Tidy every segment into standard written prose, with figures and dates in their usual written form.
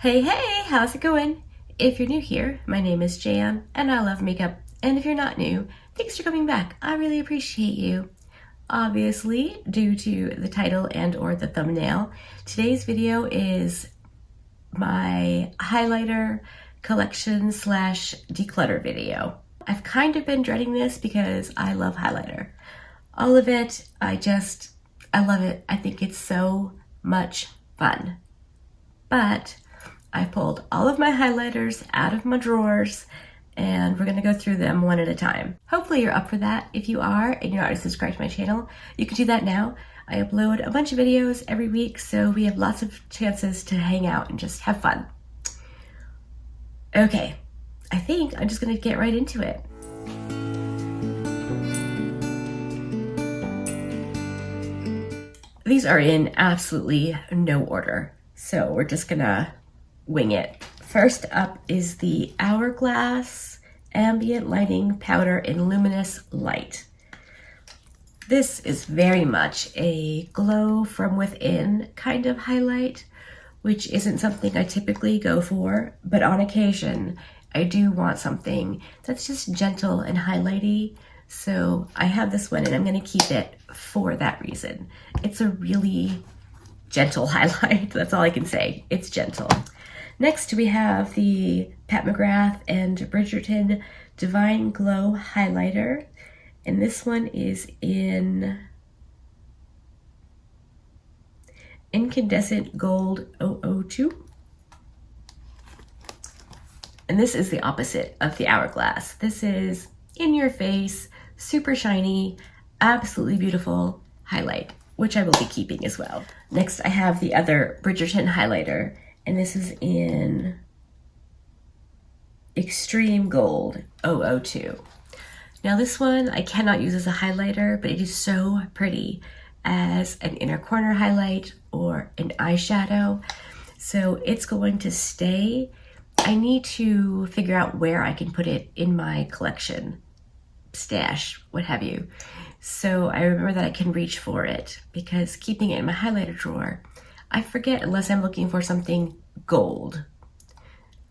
Hey, how's it going? If you're new here, my name is Jan and I love makeup. And if you're not new, thanks for coming back. I really appreciate you. Obviously, due to the title and or the thumbnail, today's video is my highlighter collection slash declutter video. I've kind of been dreading this because I love highlighter. All of it, I love it. I think it's so much fun. But I pulled all of my highlighters out of my drawers and we're gonna go through them one at a time. Hopefully you're up for that. If you are and you're not already subscribed to my channel, you can do that now. I upload a bunch of videos every week, so we have lots of chances to hang out and just have fun. Okay, I think I'm just gonna get right into it. These are in absolutely no order, so we're just gonna wing it. First up is the Hourglass Ambient Lighting Powder in Luminous Light. This is very much a glow from within kind of highlight, which isn't something I typically go for, but on occasion I do want something that's just gentle and highlighty. So I have this one and I'm gonna keep it for that reason. It's a really gentle highlight, that's all I can say. It's gentle. Next we have the Pat McGrath and Bridgerton Divine Glow Highlighter. And this one is in Incandescent Gold 002. And this is the opposite of the Hourglass. This is in your face, super shiny, absolutely beautiful highlight, which I will be keeping as well. Next I have the other Bridgerton highlighter, and this is in Extreme Gold 002. Now this one I cannot use as a highlighter, but it is so pretty as an inner corner highlight or an eyeshadow. So it's going to stay. I need to figure out where I can put it in my collection, stash, what have you. So I remember that I can reach for it, because keeping it in my highlighter drawer, I forget unless I'm looking for something gold.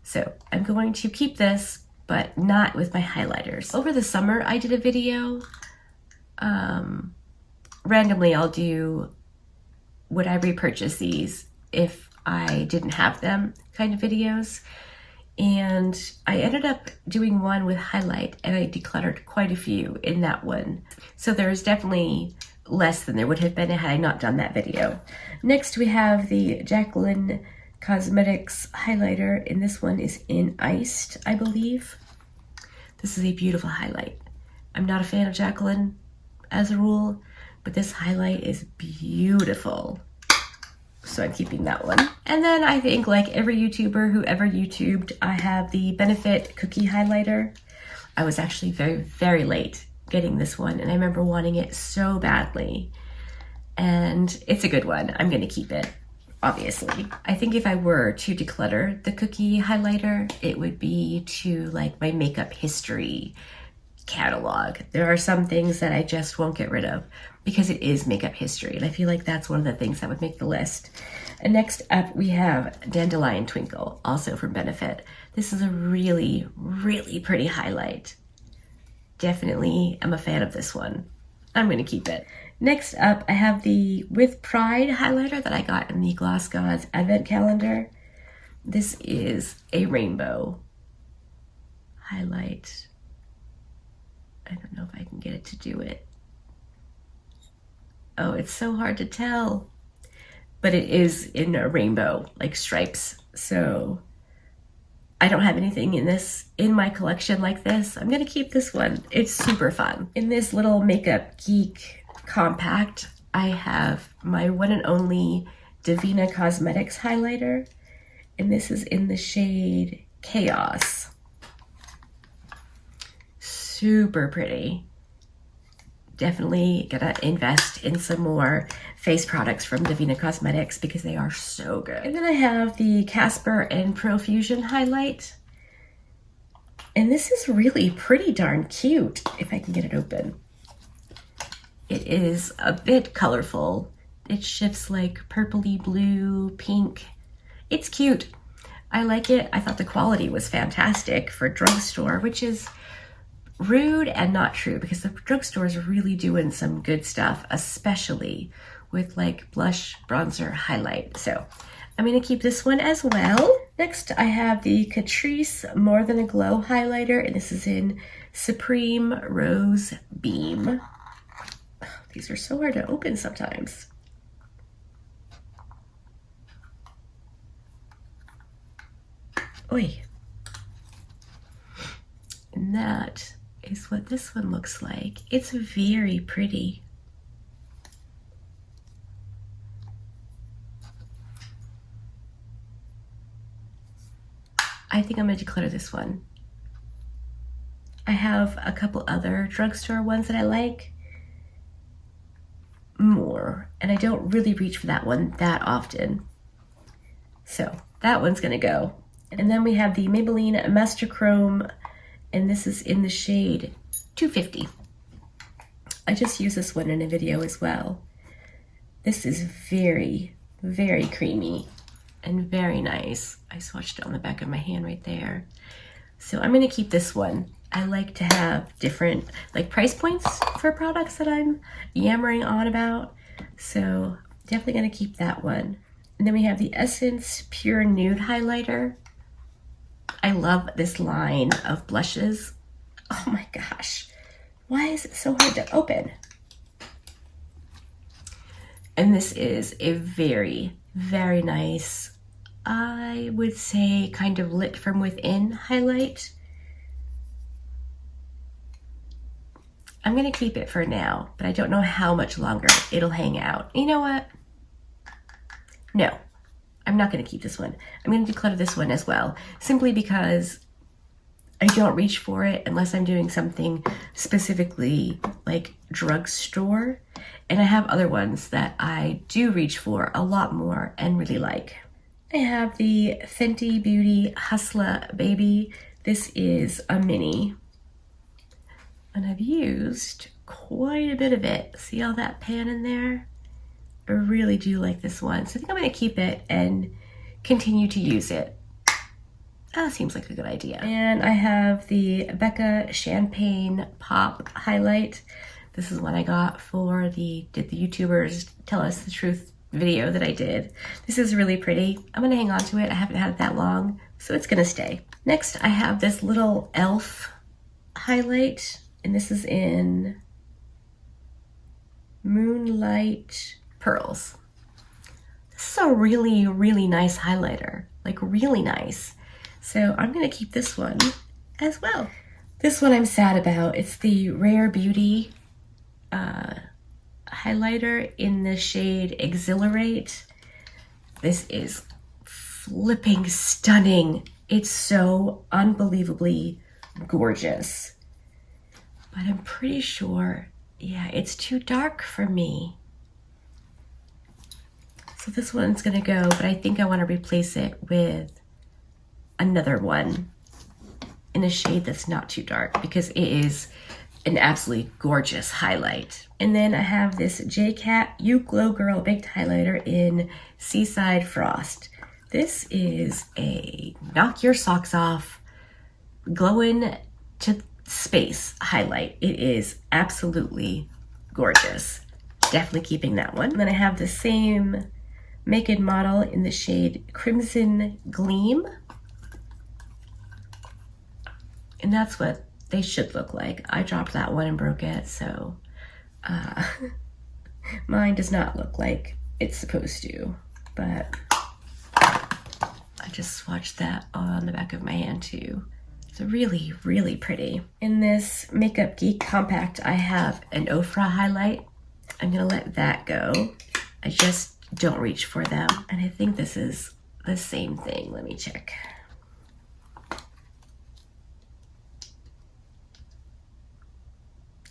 So I'm going to keep this, but not with my highlighters. Over the summer, I did a video. Randomly, I'll do, would I repurchase these if I didn't have them kind of videos. And I ended up doing one with highlight, and I decluttered quite a few in that one. So there's definitely less than there would have been had I not done that video. Next we have the Jacqueline Cosmetics highlighter, and this one is in Iced, I believe. This is a beautiful highlight. I'm not a fan of Jacqueline as a rule, but this highlight is beautiful. So I'm keeping that one. And then I think, like every YouTuber who ever YouTubed, I have the Benefit Cookie Highlighter. I was actually very late getting this one, and I remember wanting it so badly. And it's a good one. I'm gonna keep it, obviously. I think if I were to declutter the cookie highlighter, it would be to like my makeup history catalog. There are some things that I just won't get rid of because it is makeup history, and I feel like that's one of the things that would make the list. And next up we have Dandelion Twinkle, also from Benefit. This is a really pretty highlight. Definitely am a fan of this one. I'm gonna keep it. Next up I have the With Pride highlighter that I got in the Gloss Gods Advent Calendar. This is a rainbow highlight. I don't know if I can get it to do it. Oh, it's so hard to tell. But it is in a rainbow, like stripes. So I don't have anything in my collection like this. I'm gonna keep this one. It's super fun. In this little Makeup Geek compact, I have my one and only Divina Cosmetics highlighter. And this is in the shade Chaos. Super pretty. Definitely gonna invest in some more face products from Divina Cosmetics because they are so good. And then I have the Casper and Profusion highlight. And this is really pretty darn cute, if I can get it open. It is a bit colorful. It shifts like purpley blue, pink. It's cute. I like it. I thought the quality was fantastic for drugstore, which is rude and not true because the drugstore is really doing some good stuff, especially with like blush, bronzer, highlight. So I'm going to keep this one as well. Next, I have the Catrice More Than a Glow highlighter, and this is in Supreme Rose Beam. Oh, these are so hard to open sometimes. Oi. And that is what this one looks like. It's very pretty. I think I'm going to declutter this one. I have a couple other drugstore ones that I like more, and I don't really reach for that one that often. So that one's going to go. And then we have the Maybelline Master Chrome, and this is in the shade 250. I just used this one in a video as well. This is very, very creamy and very nice. I swatched it on the back of my hand right there. So I'm going to keep this one. I like to have different like price points for products that I'm yammering on about. So definitely going to keep that one. And then we have the Essence Pure Nude Highlighter. I love this line of blushes. Oh my gosh. Why is it so hard to open? And this is a very, very nice, I would say kind of lit from within highlight. I'm going to keep it for now, but I don't know how much longer it'll hang out. You know what? No, I'm not going to keep this one. I'm going to declutter this one as well, simply because I don't reach for it unless I'm doing something specifically like drugstore. And I have other ones that I do reach for a lot more and really like. I have the Fenty Beauty Hustler Baby. This is a mini. And I've used quite a bit of it. See all that pan in there? I really do like this one. So I think I'm going to keep it and continue to use it. That seems like a good idea. And I have the Becca Champagne Pop Highlight. This is one I got for the Did the YouTubers Tell Us the Truth video that I did. This is really pretty. I'm going to hang on to it. I haven't had it that long, so it's going to stay. Next, I have this little e.l.f. highlight. And this is in Moonlight Pearls. This is a really, really nice highlighter. Like really nice. So I'm going to keep this one as well. This one I'm sad about. It's the Rare Beauty highlighter in the shade Exhilarate. This is flipping stunning. It's so unbelievably gorgeous. But I'm pretty sure, yeah, it's too dark for me. So this one's gonna go, but I think I wanna replace it with another one in a shade that's not too dark because it is an absolutely gorgeous highlight. And then I have this JCat You Glow Girl Baked Highlighter in Seaside Frost. This is a knock your socks off, glowing to space highlight. It is absolutely gorgeous. Definitely keeping that one. And then I have the same Make It model in the shade Crimson Gleam. And that's what they should look like. I dropped that one and broke it, so mine does not look like it's supposed to, but I just swatched that on the back of my hand too. It's really, really pretty. In this Makeup Geek Compact, I have an Ofra highlight. I'm gonna let that go. I just don't reach for them. And I think this is the same thing. Let me check.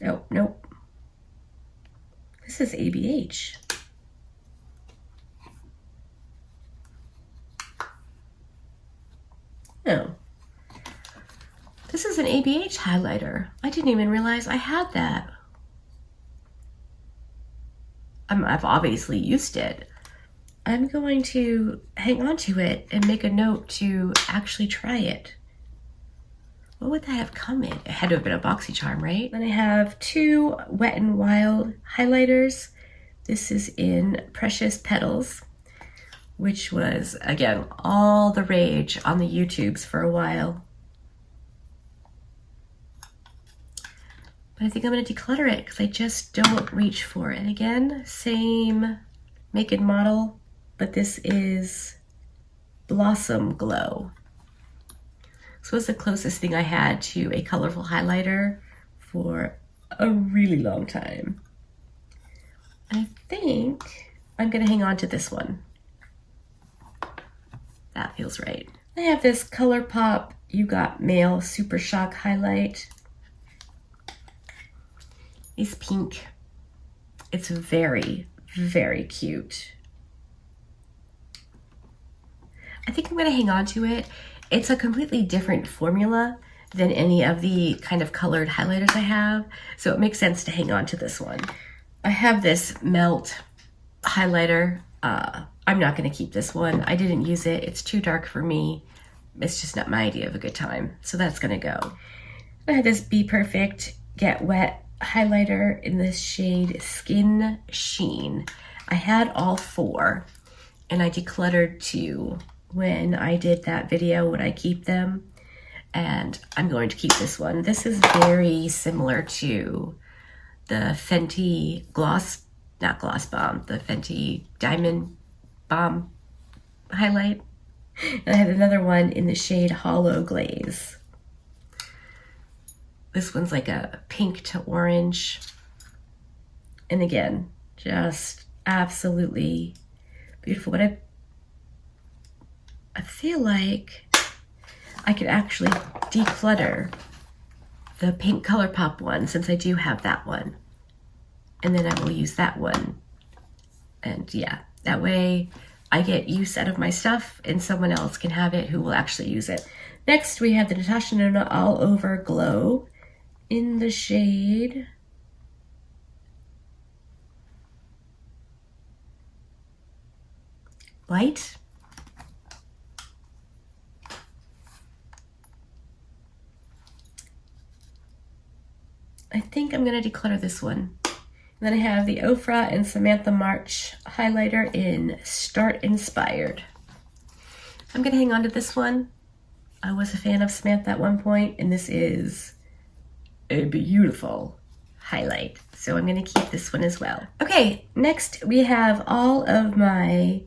Oh, nope. This is ABH. No. This is an ABH highlighter. I didn't even realize I had that. I've obviously used it. I'm going to hang on to it and make a note to actually try it. What would that have come in? It had to have been a BoxyCharm, right? Then I have two Wet n Wild highlighters. This is in Precious Petals, which was, again, all the rage on the YouTubes for a while. But I think I'm gonna declutter it because I just don't reach for it. And again, same make and model, but this is Blossom Glow. This was the closest thing I had to a colorful highlighter for a really long time. I think I'm gonna hang on to this one. That feels right. I have this ColourPop You Got Mail Super Shock highlight. It's pink. It's very, very cute. I think I'm gonna hang on to it. It's a completely different formula than any of the kind of colored highlighters I have, so it makes sense to hang on to this one. I have this Melt highlighter. I'm not gonna keep this one. I didn't use it. It's too dark for me. It's just not my idea of a good time, so that's gonna go. I have this Be Perfect Get Wet highlighter in this shade Skin Sheen. I had all four, and I decluttered two when I did that video, would I keep them? And I'm going to keep this one. This is very similar to the Fenty not Gloss Bomb, the Fenty Diamond Bomb highlight. And I have another one in the shade Hollow Glaze. This one's like a pink to orange. And again, just absolutely beautiful. But I feel like I could actually declutter the pink ColourPop one since I do have that one. And then I will use that one. And yeah, that way I get use out of my stuff and someone else can have it who will actually use it. Next, we have the Natasha Denona All Over Glow in the shade Light. I think I'm gonna declutter this one. And then I have the Ofra and Samantha March highlighter in Start Inspired. I'm gonna hang on to this one. I was a fan of Samantha at one point, and this is a beautiful highlight. So I'm gonna keep this one as well. Okay, next we have all of my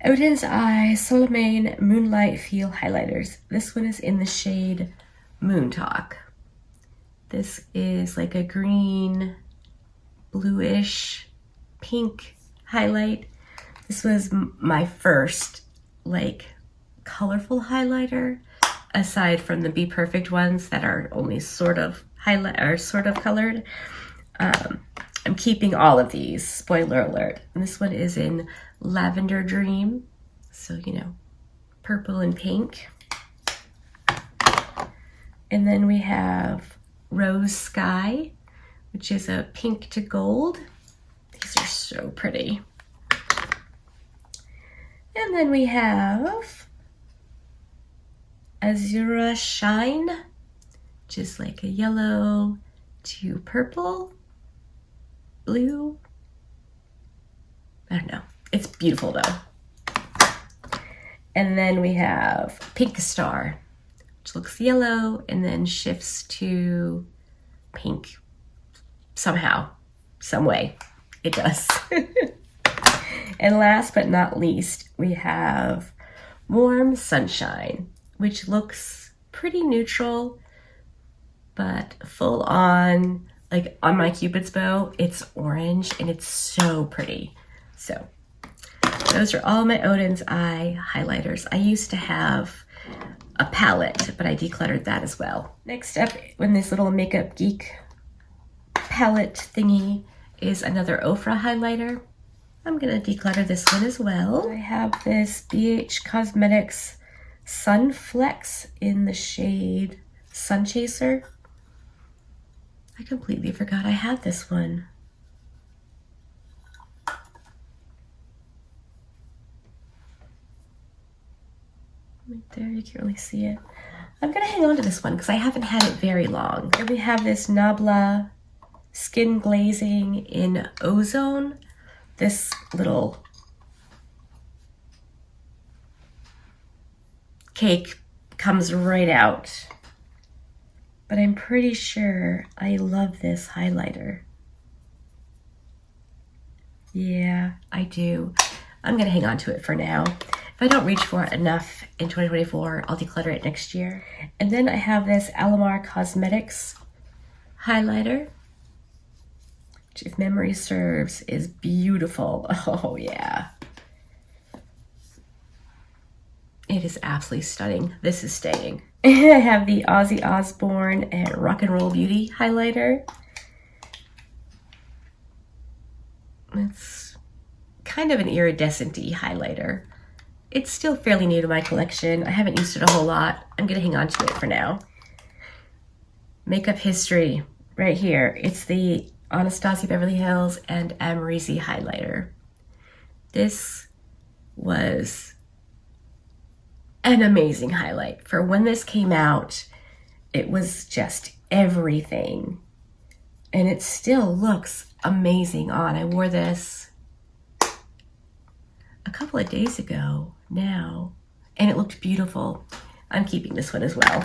Odin's Eye Solomane Moonlight Feel highlighters. This one is in the shade Moon Talk. This is like a green, bluish, pink highlight. This was my first like colorful highlighter, aside from the Be Perfect ones that are only sort of highlight or sort of colored. I'm keeping all of these, spoiler alert. And this one is in Lavender Dream, so you know, purple and pink. And then we have Rose Sky, which is a pink to gold. These are so pretty. And then we have Azura Shine, which is like a yellow to purple, blue. I don't know. It's beautiful though. And then we have Pink Star, which looks yellow and then shifts to pink somehow, some way. It does. And last but not least, we have Warm Sunshine, which looks pretty neutral, but full on, like on my Cupid's bow, it's orange and it's so pretty. So those are all my Odin's Eye highlighters. I used to have a palette, but I decluttered that as well. Next up in this little Makeup Geek palette thingy is another Ofra highlighter. I'm gonna declutter this one as well. I have this BH Cosmetics Sun Flex in the shade Sun Chaser. I completely forgot I had this one. Right there, you can't really see it. I'm gonna hang on to this one because I haven't had it very long. Here we have this Nabla Skin Glazing in Ozone. This little cake comes right out. But I'm pretty sure I love this highlighter. Yeah, I do. I'm gonna hang on to it for now. If I don't reach for it enough in 2024, I'll declutter it next year. And then I have this Alamar Cosmetics highlighter, which, if memory serves, is beautiful. Oh yeah. It is absolutely stunning. This is staying. I have the Ozzy Osbourne and Rock and Roll Beauty highlighter. It's kind of an iridescent-y highlighter. It's still fairly new to my collection. I haven't used it a whole lot. I'm gonna hang on to it for now. Makeup history, right here. It's the Anastasia Beverly Hills and Amrezy highlighter. This was an amazing highlight. For when this came out, it was just everything. And it still looks amazing on. I wore this a couple of days ago now, and it looked beautiful. I'm keeping this one as well.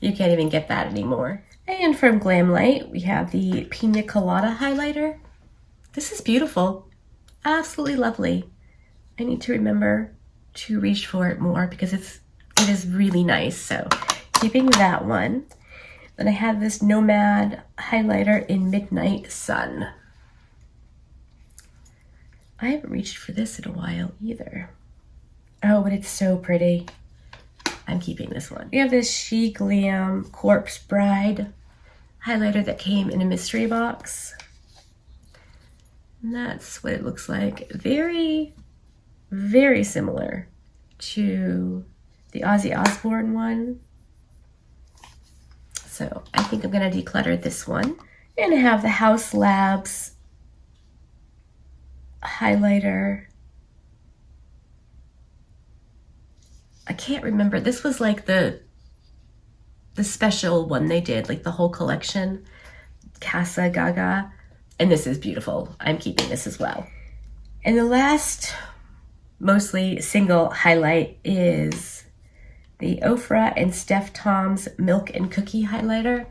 You can't even get that anymore. And from Glamlight, we have the Pina Colada highlighter. This is beautiful. Absolutely lovely. I need to remember to reach for it more because it is really nice. So keeping that one. Then I have this Nomad highlighter in Midnight Sun. I haven't reached for this in a while either. Oh, but it's so pretty. I'm keeping this one. We have this She Glam Corpse Bride highlighter that came in a mystery box. And that's what it looks like. Very, very similar to the Ozzy Osbourne one. So I think I'm gonna declutter this one. And I have the House Labs highlighter. I can't remember. This was like the special one they did, like the whole collection, Casa Gaga. And this is beautiful. I'm keeping this as well. And the last, mostly single highlight is the Ofra and Steph Tom's Milk and Cookie highlighter.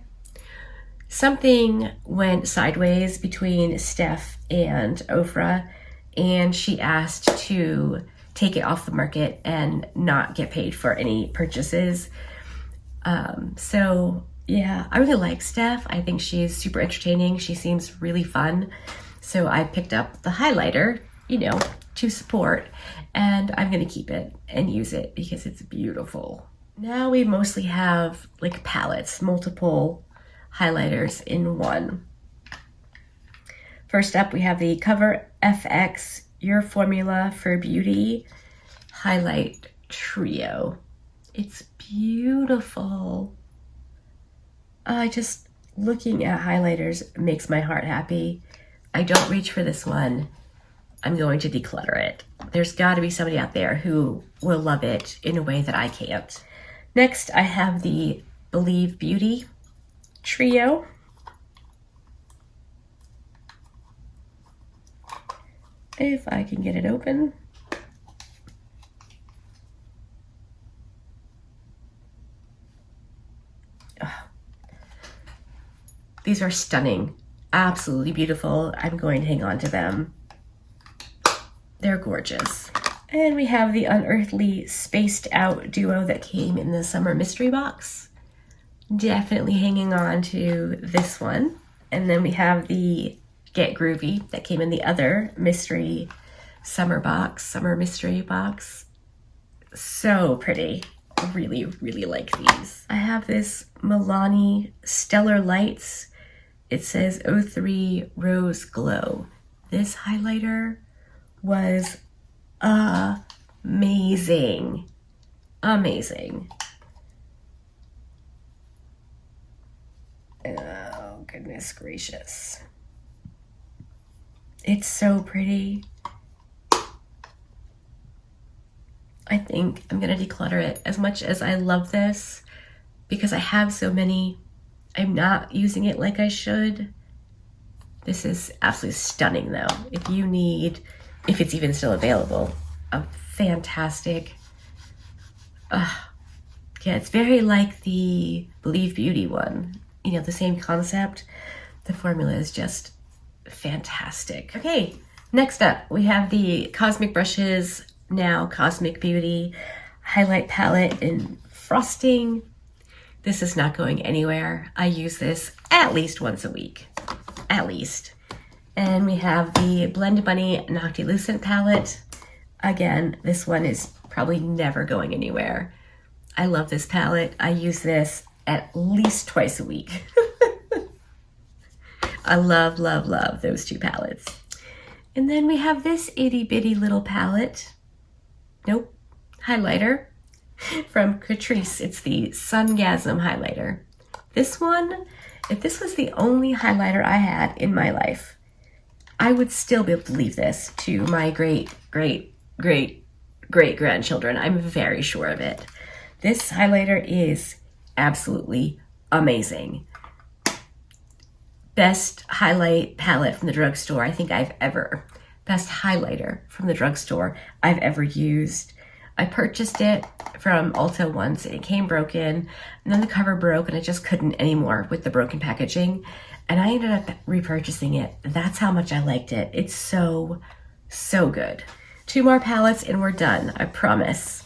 Something went sideways between Steph and Ofra, and she asked to take it off the market and not get paid for any purchases. So yeah, I really like Steph. I think she's super entertaining. She seems really fun. So I picked up the highlighter, you know, to support, and I'm gonna keep it and use it because it's beautiful. Now we mostly have like palettes, multiple highlighters in one. First up, we have the Cover FX Your Formula for Beauty Highlight Trio. It's beautiful. Just looking at highlighters makes my heart happy. I don't reach for this one. I'm going to declutter it. There's got to be somebody out there who will love it in a way that I can't. Next, I have the Believe Beauty Trio. If I can get it open. These are stunning, absolutely beautiful. I'm going to hang on to them. They're gorgeous. And we have the Unearthly Spaced Out duo that came in the summer mystery box. Definitely hanging on to this one. And then we have the Get Groovy that came in the other mystery summer mystery box. So pretty. Really, really like these. I have this Milani Stellar Lights. It says 03 Rose Glow. This highlighter was amazing. Amazing. Oh, goodness gracious. It's so pretty. I think I'm gonna declutter it. As much as I love this, because I have so many, I'm not using it like I should. This is absolutely stunning though. If you need, if it's even still available, a fantastic, yeah, it's very like the Believe Beauty one. You know, the same concept. The formula is just fantastic. Okay, next up, we have the Cosmic Brushes Now Cosmic Beauty Highlight Palette in Frosting. This is not going anywhere. I use this at least once a week, at least. And we have the Blend Bunny Noctilucent palette. Again, this one is probably never going anywhere. I love this palette. I use this at least twice a week. I love, love, love those two palettes. And then we have this itty bitty little palette. Nope, highlighter from Catrice. It's the Sungasm highlighter. This one, if this was the only highlighter I had in my life, I would still be able to leave this to my great, great, great, great grandchildren. I'm very sure of it. This highlighter is absolutely amazing. Best highlight palette from the drugstore I think I've ever, best highlighter from the drugstore I've ever used. I purchased it from Ulta once and it came broken, and then the cover broke and I just couldn't anymore with the broken packaging. And I ended up repurchasing it. That's how much I liked it. It's so, so good. 2 more palettes and we're done, I promise.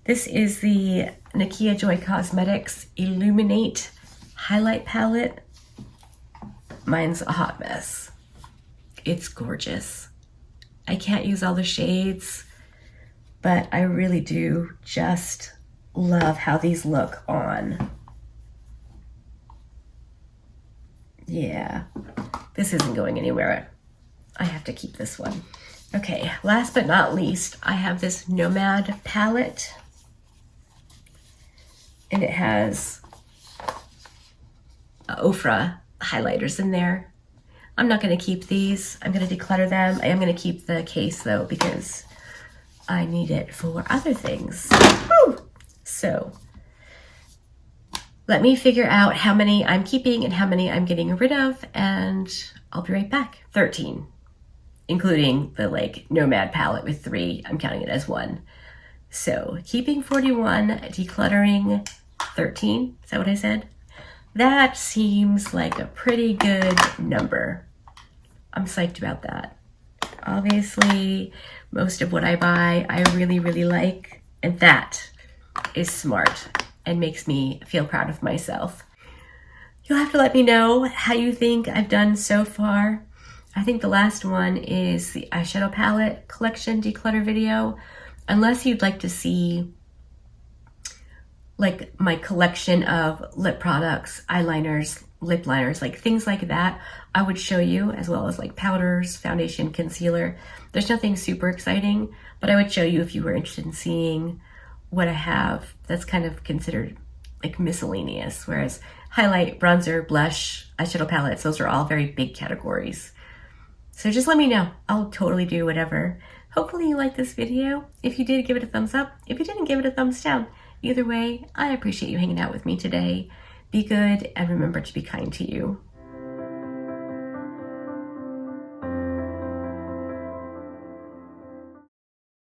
This is the Nakia Joy Cosmetics Illuminate Highlight Palette. Mine's a hot mess. It's gorgeous. I can't use all the shades, but I really do just love how these look on. Yeah, this isn't going anywhere. I have to keep this one. Okay, last but not least, I have this Nomad palette. And it has Ofra highlighters in there. I'm not going to keep these. I'm going to declutter them. I am going to keep the case though because I need it for other things. Woo! So let me figure out how many I'm keeping and how many I'm getting rid of, and I'll be right back. 13, including the like Nomad palette with 3. I'm counting it as 1. So keeping 41, decluttering 13. Is that what I said? That seems like a pretty good number. I'm psyched about that. Obviously, most of what I buy, I really, really like, and that is smart and makes me feel proud of myself. You'll have to let me know how you think I've done so far. I think the last one is the eyeshadow palette collection declutter video. Unless you'd like to see like my collection of lip products, eyeliners, lip liners, like things like that, I would show you, as well as like powders, foundation, concealer. There's nothing super exciting, but I would show you if you were interested in seeing what I have that's kind of considered like miscellaneous, whereas highlight, bronzer, blush, eyeshadow palettes, those are all very big categories. So just let me know. I'll totally do whatever. Hopefully you liked this video. If you did, give it a thumbs up. If you didn't, give it a thumbs down. Either way, I appreciate you hanging out with me today. Be good and remember to be kind to you.